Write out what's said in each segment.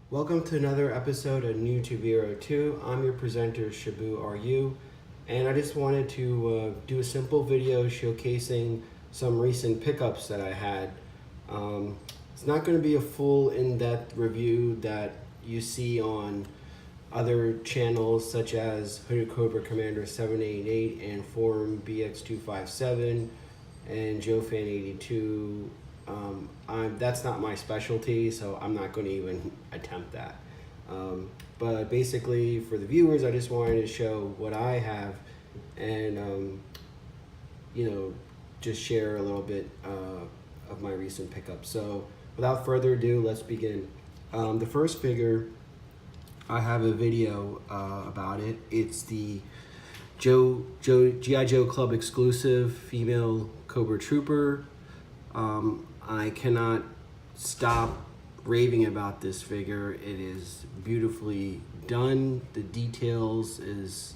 Welcome to another episode of New to Vero 2. I'm your presenter, Shabu RU, and I just wanted to do a simple video showcasing some recent pickups that I had. It's not going to be a full in-depth review that you see on other channels such as Hooded Cobra Commander 788 and Forum BX257 and JoeFan82. That's not my specialty, so I'm not going to even attempt that. But basically, for the viewers, I just wanted to show what I have and, just share a little bit of my recent pickups. So without further ado, let's begin. The first figure, I have a video about it. It's the G.I. Joe Club exclusive female Cobra Trooper. I cannot stop raving about this figure. It is beautifully done. The details is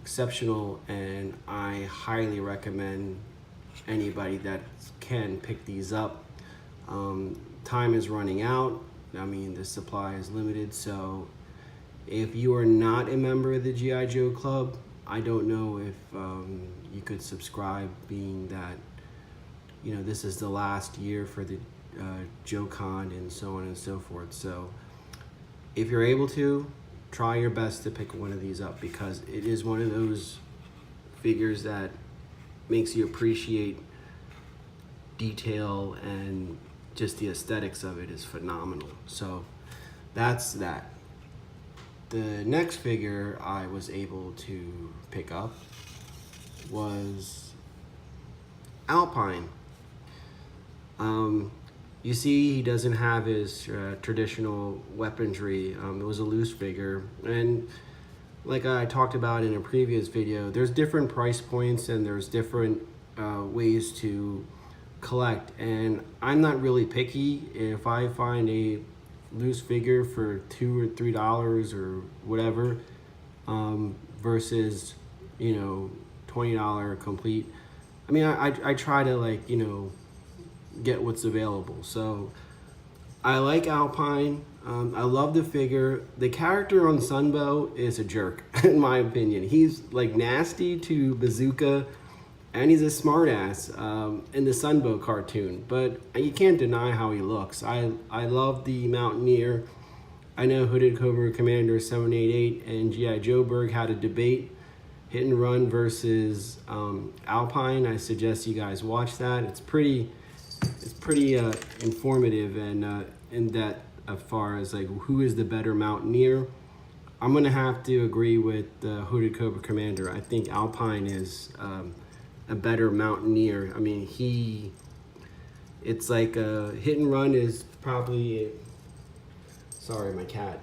exceptional, and I highly recommend anybody that can pick these up. Time is running out. I mean, the supply is limited, so if you are not a member of the G.I. Joe Club, I don't know if you could subscribe, being that this is the last year for the JoeCon and so on and so forth. So if you're able to, try your best to pick one of these up, because it is one of those figures that makes you appreciate detail, and just the aesthetics of it is phenomenal. So that's that. The next figure I was able to pick up was Alpine. You see, he doesn't have his traditional weaponry. It was a loose figure, and like I talked about in a previous video, there's different price points and there's different ways to collect, and I'm not really picky. If I find a loose figure for $2 or $3 or whatever, versus $20 complete, I mean, I try to get what's available. So I like Alpine. I love the figure. The character on Sunbow is a jerk, in my opinion. He's like nasty to Bazooka, and he's a smartass in the Sunbow cartoon. But you can't deny how he looks. I love the Mountaineer. I know Hooded Cobra Commander 788 and G.I. Joeberg had a debate, Hit and Run versus Alpine. I suggest you guys watch that. It's pretty informative and in that, as far as who is the better Mountaineer. I'm gonna have to agree with Hooded Cobra Commander. I think Alpine is a better Mountaineer. I mean, it's like Hit and Run is probably, sorry, my cat.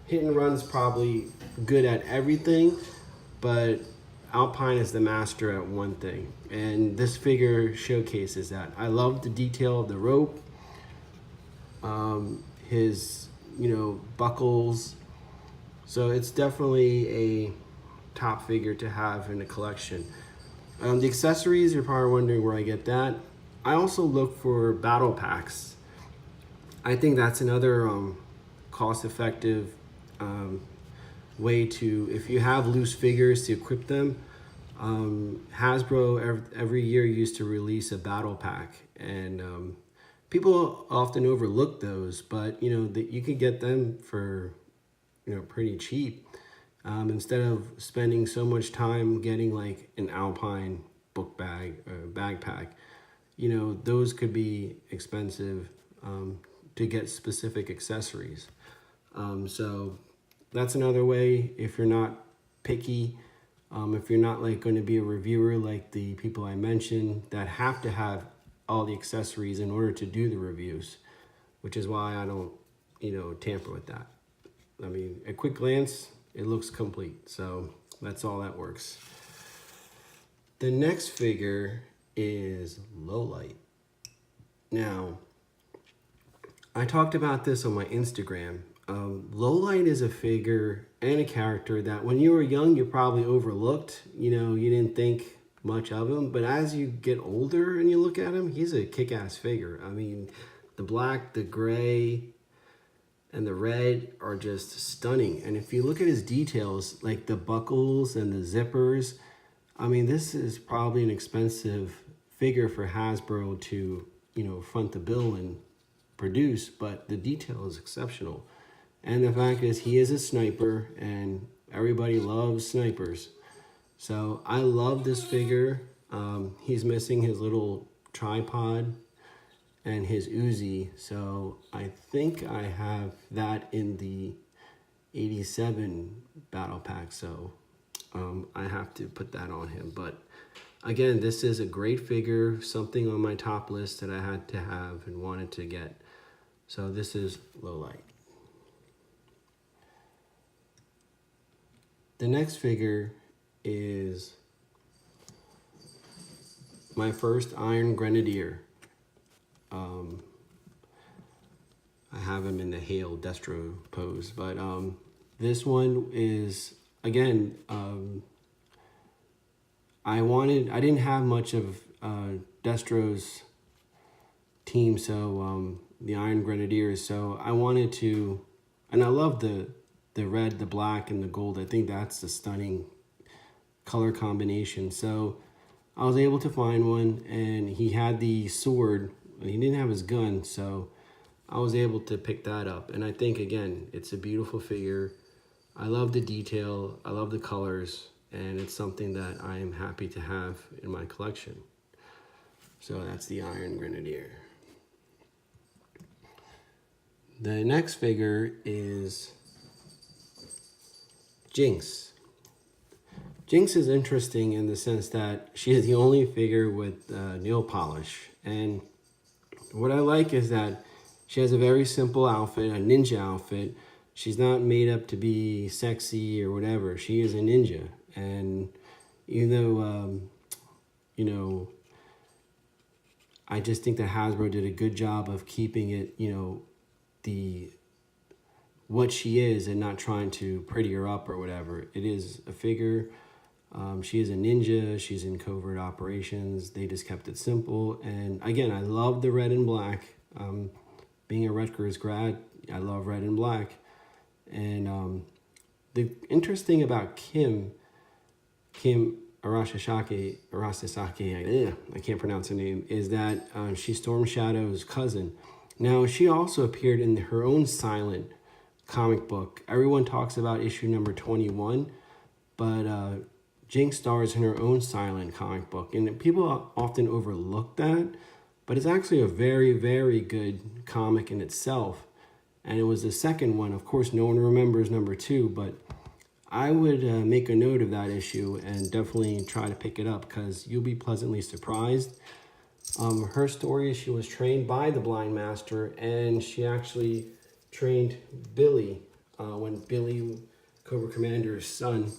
Hit and Run's probably good at everything, but Alpine is the master at one thing, and this figure showcases that. I love the detail of the rope, his buckles. So it's definitely a top figure to have in the collection. The accessories, you're probably wondering where I get that. I also look for battle packs. I think that's another cost-effective way to, if you have loose figures, to equip them. Hasbro every year used to release a battle pack, and people often overlook those, but you can get them for pretty cheap. Instead of spending so much time getting like an Alpine book bag or backpack, those could be expensive to get specific accessories. So that's another way if you're not picky. If you're not like going to be a reviewer like the people I mentioned that have to have all the accessories in order to do the reviews, which is why I don't, tamper with that. I mean, at quick glance, it looks complete. So that's all that works. The next figure is Lowlight. Now, I talked about this on my Instagram. Lowlight is a figure and a character that when you were young, you probably overlooked. You didn't think much of him. But as you get older and you look at him, he's a kick-ass figure. I mean, the black, the gray, and the red are just stunning. And if you look at his details, like the buckles and the zippers, I mean, this is probably an expensive figure for Hasbro to, front the bill and produce, but the detail is exceptional. And the fact is, he is a sniper, and everybody loves snipers. So I love this figure. He's missing his little tripod and his Uzi. So I think I have that in the 87 battle pack. So I have to put that on him. But again, this is a great figure, something on my top list that I had to have and wanted to get. So this is Lowlight. The next figure is my first Iron Grenadier. I have him in the Hail Destro pose, but this one is, again, I didn't have much of Destro's team, so the Iron Grenadiers, so I wanted to, and I love the red, the black, and the gold. I think that's the stunning color combination. So I was able to find one, and he had the sword. He didn't have his gun, so I was able to pick that up. And I think, again, it's a beautiful figure. I love the detail. I love the colors, and it's something that I am happy to have in my collection. So that's the Iron Grenadier. The next figure is Jinx. Jinx is interesting in the sense that she is the only figure with nail polish. And what I like is that she has a very simple outfit, a ninja outfit. She's not made up to be sexy or whatever. She is a ninja. And even though, I just think that Hasbro did a good job of keeping it, what she is and not trying to pretty her up or whatever. It is a figure. She is a ninja. She's in covert operations. They just kept it simple. And again, I love the red and black. Being a Rutgers grad, I love red and black. And the interesting about Kim Arasaki, I can't pronounce her name, is that she's Storm Shadow's cousin. Now, she also appeared in her own silent comic book. Everyone talks about issue number 21, but Jinx stars in her own silent comic book. And people often overlook that, but it's actually a very, very good comic in itself. And it was the second one. Of course, no one remembers number 2, but I would make a note of that issue and definitely try to pick it up because you'll be pleasantly surprised. Her story is she was trained by the Blind Master, and she actually trained Billy when Billy, Cobra Commander's son,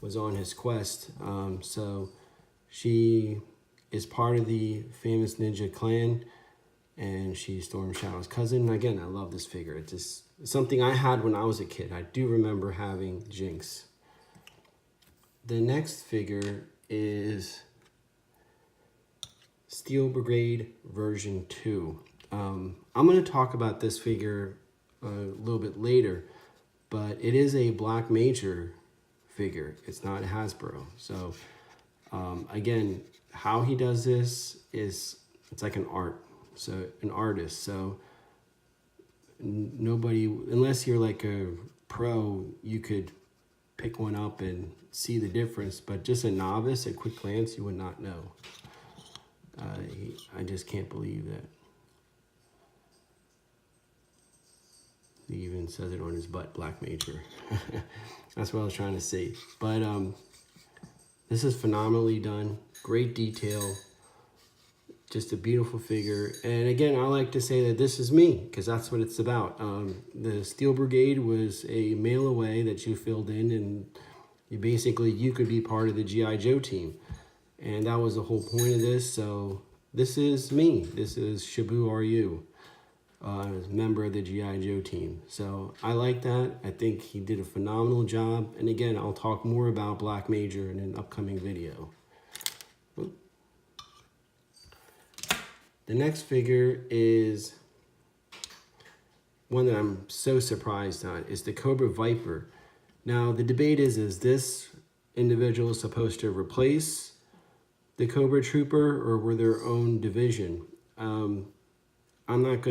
was on his quest. So she is part of the famous ninja clan, and she's Storm Shadow's cousin. And again, I love this figure. It's just something I had when I was a kid. I do remember having Jinx. The next figure is Steel Brigade version 2. I'm going to talk about this figure a little bit later, but it is a Black Major figure. It's not Hasbro. So again, how he does this is it's like an artist. So nobody, unless you're like a pro, you could pick one up and see the difference, but just a novice at quick glance, you would not know. I just can't believe that. He even says it on his butt, Black Major. That's what I was trying to say. But this is phenomenally done. Great detail. Just a beautiful figure. And again, I like to say that this is me, because that's what it's about. The Steel Brigade was a mail away that you filled in, and you could be part of the G.I. Joe team. And that was the whole point of this. So this is me. This is Shabu Ryu, member of the G.I. Joe team. So I like that. I think he did a phenomenal job. And again, I'll talk more about Black Major in an upcoming video. The next figure is one that I'm so surprised on. Is the Cobra Viper. Now the debate is this individual supposed to replace the Cobra Trooper or were their own division? We're not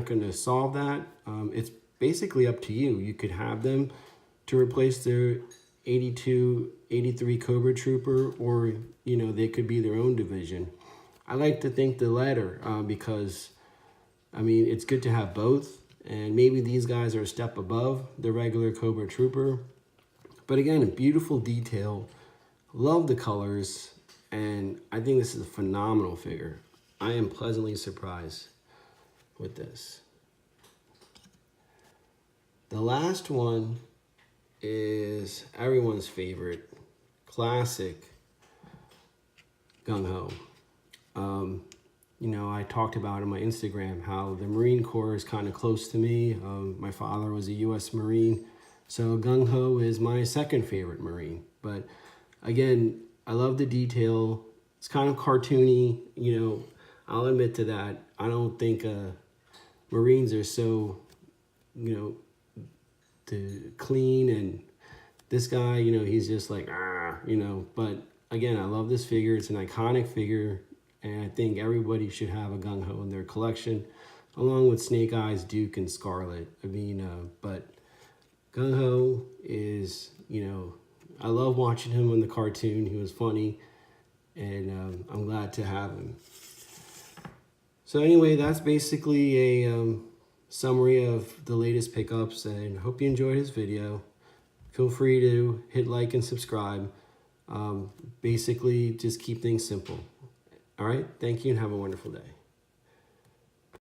gonna solve that. It's basically up to you. You could have them to replace their 82, 83 Cobra Trooper, or they could be their own division. I like to think the latter, because I mean, it's good to have both, and maybe these guys are a step above the regular Cobra Trooper. But again, a beautiful detail. Love the colors, and I think this is a phenomenal figure. I am pleasantly surprised with this. The last one is everyone's favorite, classic Gung-Ho. I talked about on my Instagram how the Marine Corps is kind of close to me. My father was a U.S. Marine, so Gung-Ho is my second favorite Marine. But again, I love the detail. It's kind of cartoony, I'll admit to that. I don't think Marines are so, clean, and this guy, he's just like, but again, I love this figure. It's an iconic figure, and I think everybody should have a Gung-Ho in their collection, along with Snake Eyes, Duke, and Scarlet. I mean, but Gung-Ho is, I love watching him on the cartoon. He was funny, and I'm glad to have him. So anyway, that's basically a summary of the latest pickups, and hope you enjoyed his video. Feel free to hit like and subscribe. Basically, just keep things simple. All right, thank you and have a wonderful day.